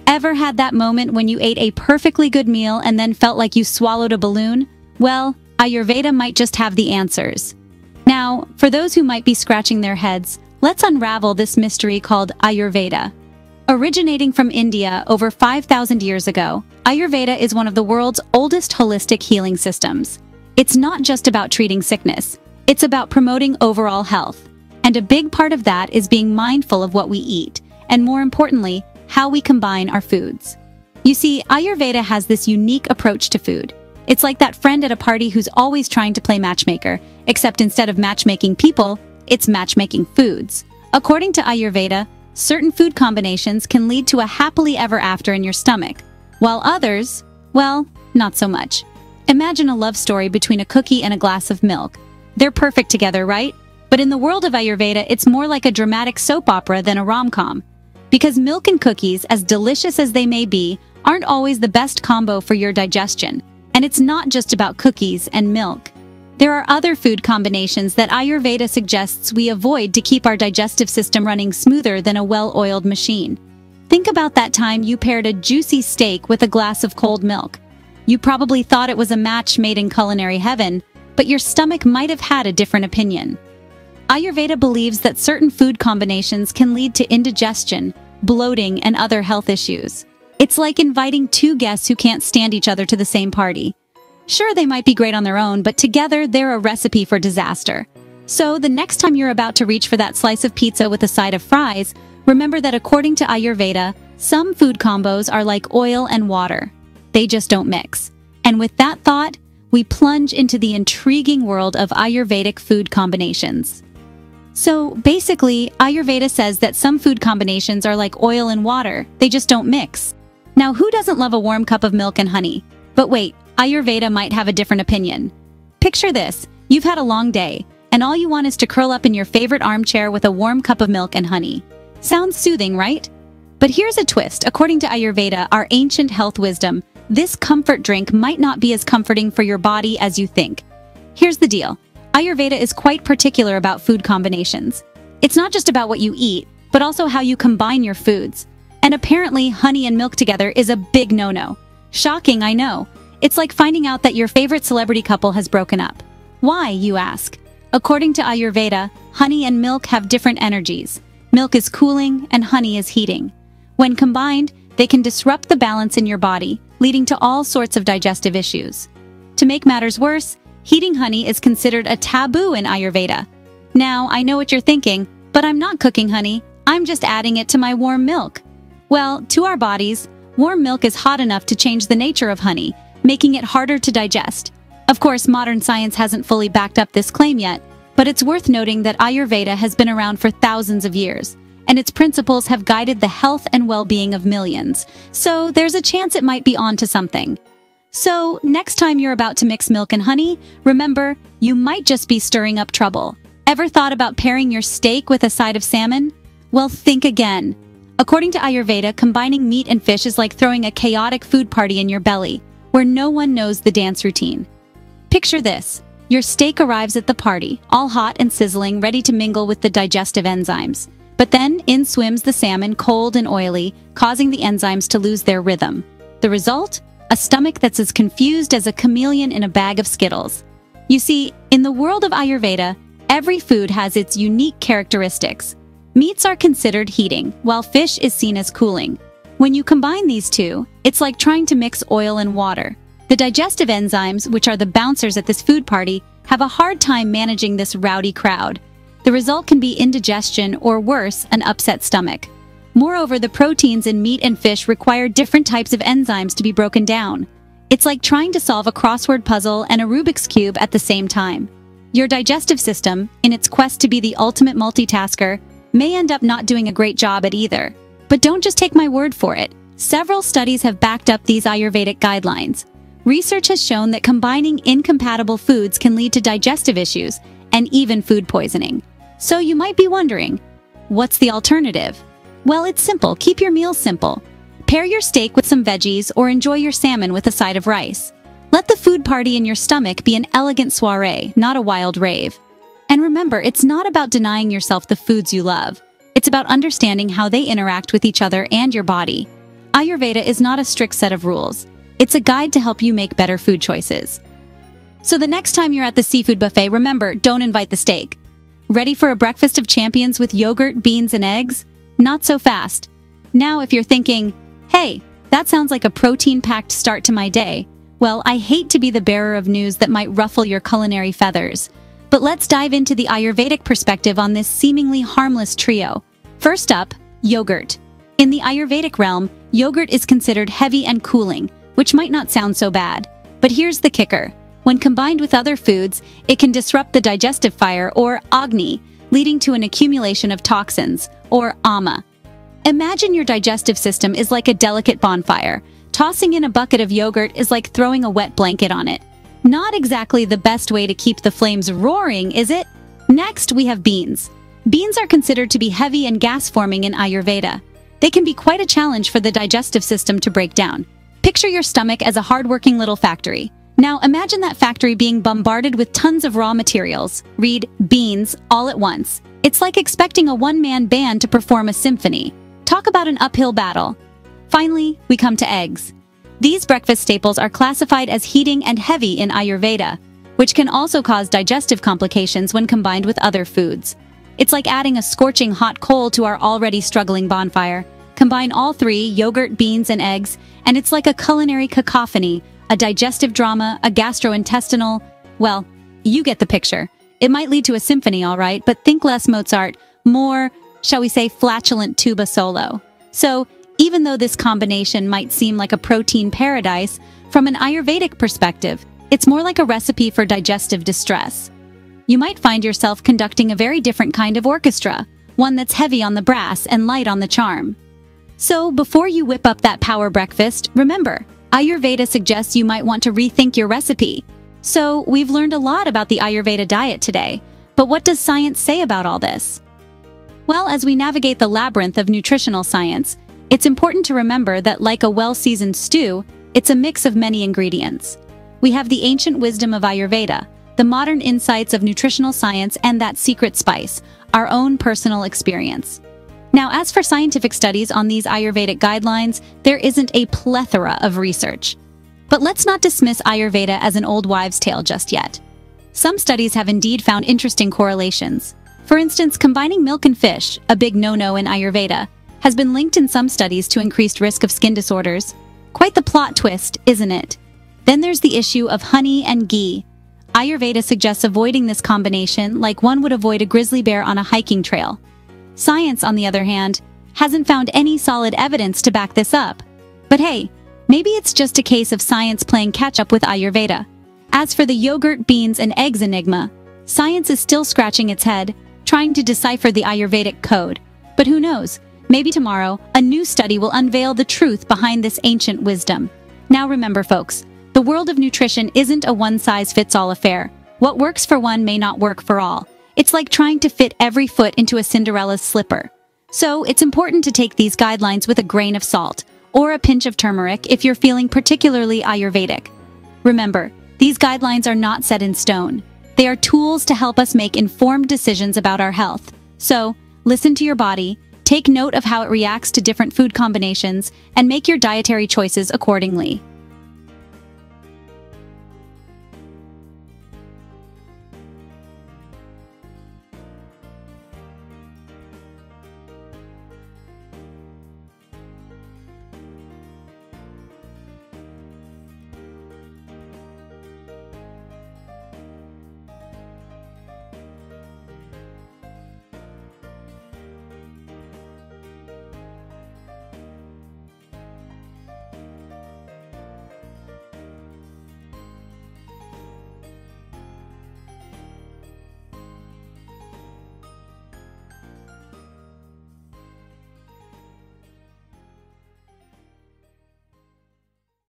Ever had that moment when you ate a perfectly good meal and then felt like you swallowed a balloon? Well, Ayurveda might just have the answers. Now, for those who might be scratching their heads, let's unravel this mystery called Ayurveda. Originating from India over 5,000 years ago, Ayurveda is one of the world's oldest holistic healing systems. It's not just about treating sickness, it's about promoting overall health. And a big part of that is being mindful of what we eat, and more importantly, how we combine our foods. You see, Ayurveda has this unique approach to food. It's like that friend at a party who's always trying to play matchmaker, except instead of matchmaking people, it's matchmaking foods. According to Ayurveda, certain food combinations can lead to a happily ever after in your stomach, while others, well, not so much. Imagine a love story between a cookie and a glass of milk. They're perfect together, right? But in the world of Ayurveda, it's more like a dramatic soap opera than a rom-com. Because milk and cookies, as delicious as they may be, aren't always the best combo for your digestion. And it's not just about cookies and milk. There are other food combinations that Ayurveda suggests we avoid to keep our digestive system running smoother than a well-oiled machine. Think about that time you paired a juicy steak with a glass of cold milk. You probably thought it was a match made in culinary heaven, but your stomach might have had a different opinion. Ayurveda believes that certain food combinations can lead to indigestion, bloating, and other health issues. It's like inviting two guests who can't stand each other to the same party. Sure, they might be great on their own, but together they're a recipe for disaster. So the next time you're about to reach for that slice of pizza with a side of fries, remember that according to Ayurveda, some food combos are like oil and water. They just don't mix. And with that thought, we plunge into the intriguing world of Ayurvedic food combinations. So basically, Ayurveda says that some food combinations are like oil and water. They just don't mix. Now, who doesn't love a warm cup of milk and honey? But wait, Ayurveda might have a different opinion. Picture this. You've had a long day, and all you want is to curl up in your favorite armchair with a warm cup of milk and honey. Sounds soothing, right? But here's a twist. According to Ayurveda, our ancient health wisdom, this comfort drink might not be as comforting for your body as you think. Here's the deal. Ayurveda is quite particular about food combinations. It's not just about what you eat, but also how you combine your foods. And apparently, honey and milk together is a big no-no. Shocking, I know. It's like finding out that your favorite celebrity couple has broken up. Why, you ask? According to Ayurveda, honey and milk have different energies. Milk is cooling and honey is heating. When combined, they can disrupt the balance in your body, leading to all sorts of digestive issues. To make matters worse, heating honey is considered a taboo in Ayurveda. Now, I know what you're thinking, but I'm not cooking honey. I'm just adding it to my warm milk. Well, to our bodies, warm milk is hot enough to change the nature of honey, making it harder to digest. Of course, modern science hasn't fully backed up this claim yet, but it's worth noting that Ayurveda has been around for thousands of years, and its principles have guided the health and well-being of millions. So there's a chance it might be onto something. So next time you're about to mix milk and honey, remember, you might just be stirring up trouble. Ever thought about pairing your steak with a side of salmon? Well, think again. According to Ayurveda, combining meat and fish is like throwing a chaotic food party in your belly, where no one knows the dance routine. Picture this. Your steak arrives at the party, all hot and sizzling, ready to mingle with the digestive enzymes. But then, in swims the salmon, cold and oily, causing the enzymes to lose their rhythm. The result? A stomach that's as confused as a chameleon in a bag of Skittles. You see, in the world of Ayurveda, every food has its unique characteristics. Meats are considered heating, while fish is seen as cooling. When you combine these two, it's like trying to mix oil and water. The digestive enzymes, which are the bouncers at this food party, have a hard time managing this rowdy crowd. The result can be indigestion or worse, an upset stomach. Moreover, the proteins in meat and fish require different types of enzymes to be broken down. It's like trying to solve a crossword puzzle and a Rubik's Cube at the same time. Your digestive system, in its quest to be the ultimate multitasker, may end up not doing a great job at either. But don't just take my word for it. Several studies have backed up these Ayurvedic guidelines. Research has shown that combining incompatible foods can lead to digestive issues and even food poisoning. So you might be wondering, what's the alternative? Well, it's simple. Keep your meals simple. Pair your steak with some veggies or enjoy your salmon with a side of rice. Let the food party in your stomach be an elegant soiree, not a wild rave. And remember, it's not about denying yourself the foods you love. It's about understanding how they interact with each other and your body. Ayurveda is not a strict set of rules. It's a guide to help you make better food choices. So the next time you're at the seafood buffet, remember, don't invite the steak. Ready for a breakfast of champions with yogurt, beans, and eggs? Not so fast. Now, if you're thinking, hey, that sounds like a protein-packed start to my day, well, I hate to be the bearer of news that might ruffle your culinary feathers. But let's dive into the Ayurvedic perspective on this seemingly harmless trio. First up, yogurt. In the Ayurvedic realm, yogurt is considered heavy and cooling, which might not sound so bad. But here's the kicker. When combined with other foods, it can disrupt the digestive fire, or Agni, leading to an accumulation of toxins, or Ama. Imagine your digestive system is like a delicate bonfire. Tossing in a bucket of yogurt is like throwing a wet blanket on it. Not exactly the best way to keep the flames roaring, is it? Next, we have beans. Beans are considered to be heavy and gas-forming in Ayurveda. They can be quite a challenge for the digestive system to break down. Picture your stomach as a hardworking little factory. Now imagine that factory being bombarded with tons of raw materials. Read beans all at once. It's like expecting a one-man band to perform a symphony. Talk about an uphill battle. Finally, we come to eggs. These breakfast staples are classified as heating and heavy in Ayurveda, which can also cause digestive complications when combined with other foods. It's like adding a scorching hot coal to our already struggling bonfire. Combine all three, yogurt, beans, and eggs, and it's like a culinary cacophony, a digestive drama, a gastrointestinal... Well, you get the picture. It might lead to a symphony, all right, but think less Mozart, more, shall we say, flatulent tuba solo. So, even though this combination might seem like a protein paradise, from an Ayurvedic perspective, it's more like a recipe for digestive distress. You might find yourself conducting a very different kind of orchestra, one that's heavy on the brass and light on the charm. So, before you whip up that power breakfast, remember, Ayurveda suggests you might want to rethink your recipe. So, we've learned a lot about the Ayurveda diet today, but what does science say about all this? Well, as we navigate the labyrinth of nutritional science, it's important to remember that like a well-seasoned stew, it's a mix of many ingredients. We have the ancient wisdom of Ayurveda, the modern insights of nutritional science, and that secret spice, our own personal experience. Now, as for scientific studies on these Ayurvedic guidelines, there isn't a plethora of research. But let's not dismiss Ayurveda as an old wives' tale just yet. Some studies have indeed found interesting correlations. For instance, combining milk and fish, a big no-no in Ayurveda, has been linked in some studies to increased risk of skin disorders. Quite the plot twist, isn't it? Then there's the issue of honey and ghee. Ayurveda suggests avoiding this combination like one would avoid a grizzly bear on a hiking trail. Science, on the other hand, hasn't found any solid evidence to back this up. But hey, maybe it's just a case of science playing catch-up with Ayurveda. As for the yogurt, beans, and eggs enigma, science is still scratching its head, trying to decipher the Ayurvedic code. But who knows? Maybe tomorrow, a new study will unveil the truth behind this ancient wisdom. Now remember, folks, the world of nutrition isn't a one-size-fits-all affair. What works for one may not work for all. It's like trying to fit every foot into a Cinderella's slipper. So it's important to take these guidelines with a grain of salt, or a pinch of turmeric if you're feeling particularly Ayurvedic. Remember, these guidelines are not set in stone. They are tools to help us make informed decisions about our health. So, listen to your body, take note of how it reacts to different food combinations, and make your dietary choices accordingly.